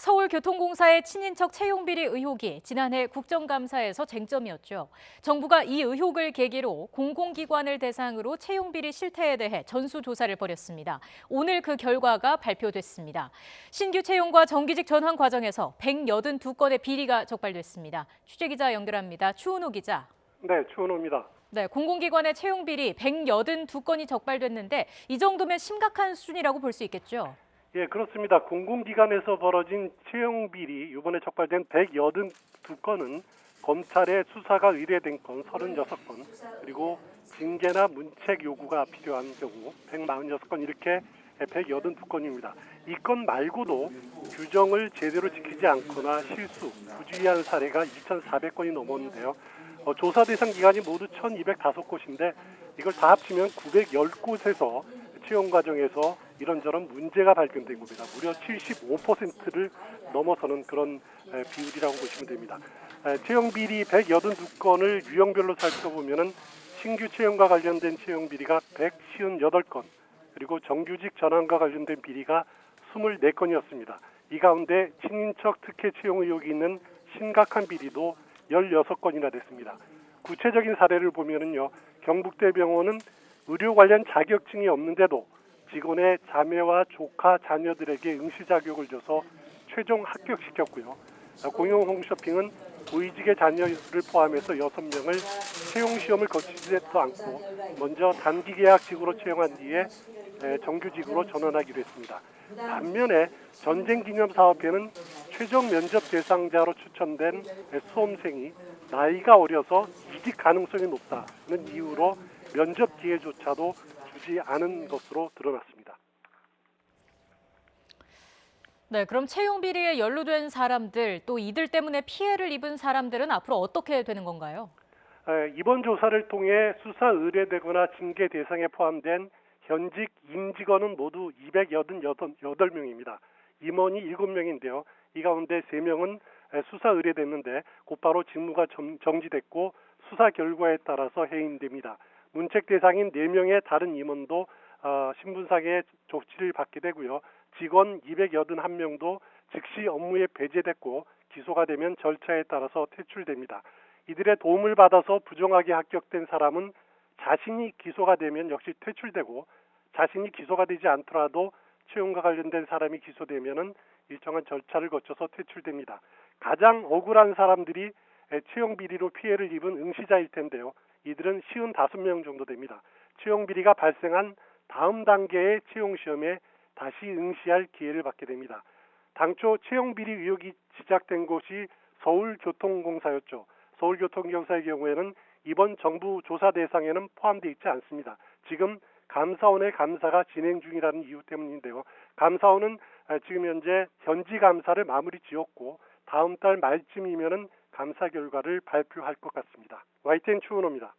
서울교통공사의 친인척 채용비리 의혹이 지난해 국정감사에서 쟁점이었죠. 정부가 이 의혹을 계기로 공공기관을 대상으로 채용비리 실태에 대해 전수조사를 벌였습니다. 오늘 그 결과가 발표됐습니다. 신규 채용과 정규직 전환 과정에서 182건의 비리가 적발됐습니다. 취재기자 연결합니다. 추은호 기자. 네, 추은호입니다. 네, 공공기관의 채용비리 182건이 적발됐는데 이 정도면 심각한 수준이라고 볼 수 있겠죠? 예, 그렇습니다. 공공기관에서 벌어진 채용비리 이번에 적발된 182건은 검찰의 수사가 의뢰된 건 36건, 그리고 징계나 문책 요구가 필요한 경우 146건 이렇게 182건입니다. 이 건 말고도 규정을 제대로 지키지 않거나 실수, 부주의한 사례가 2,400건이 넘었는데요. 조사 대상 기관이 모두 1,205곳인데 이걸 다 합치면 910곳에서 채용 과정에서 이런저런 문제가 발견된 겁니다. 무려 75%를 넘어서는 그런 비율이라고 보시면 됩니다. 채용 비리 182건을 유형별로 살펴보면 신규 채용과 관련된 채용 비리가 158건, 그리고 정규직 전환과 관련된 비리가 24건이었습니다. 이 가운데 친인척 특혜 채용 의혹이 있는 심각한 비리도 16건이나 됐습니다. 구체적인 사례를 보면은요, 경북대병원은 의료 관련 자격증이 없는데도 직원의 자매와 조카, 자녀들에게 응시 자격을 줘서 최종 합격시켰고요. 공용 홈쇼핑은 고위직의 자녀를 포함해서 6명을 채용시험을 거치지도 않고 먼저 단기 계약직으로 채용한 뒤에 정규직으로 전환하기로 했습니다. 반면에 전쟁기념사업회는 최종 면접 대상자로 추천된 수험생이 나이가 어려서 이직 가능성이 높다는 이유로 면접 기회조차도 주지 않은 것으로 드러났습니다. 네, 그럼 채용 비리에 연루된 사람들, 또 이들 때문에 피해를 입은 사람들은 앞으로 어떻게 되는 건가요? 이번 조사를 통해 수사 의뢰되거나 징계 대상에 포함된 현직 임직원은 모두 288명입니다. 임원이 7명인데요. 이 가운데 3명은 수사 의뢰됐는데 곧바로 직무가 정지됐고 수사 결과에 따라서 해임됩니다. 문책 대상인 4명의 다른 임원도 신분상의 조치를 받게 되고요. 직원 281명도 즉시 업무에 배제됐고 기소가 되면 절차에 따라서 퇴출됩니다. 이들의 도움을 받아서 부정하게 합격된 사람은 자신이 기소가 되면 역시 퇴출되고, 자신이 기소가 되지 않더라도 채용과 관련된 사람이 기소되면은 일정한 절차를 거쳐서 퇴출됩니다. 가장 억울한 사람들이 채용 비리로 피해를 입은 응시자일 텐데요. 이들은 55명 정도 됩니다. 채용 비리가 발생한 다음 단계의 채용 시험에 다시 응시할 기회를 받게 됩니다. 당초 채용 비리 의혹이 시작된 곳이 서울교통공사였죠. 서울교통공사의 경우에는 이번 정부 조사 대상에는 포함되어 있지 않습니다. 지금 감사원의 감사가 진행 중이라는 이유 때문인데요. 감사원은 지금 현재 현지 감사를 마무리 지었고 다음 달 말쯤이면은 감사 결과를 발표할 것 같습니다. YTN 추은호입니다.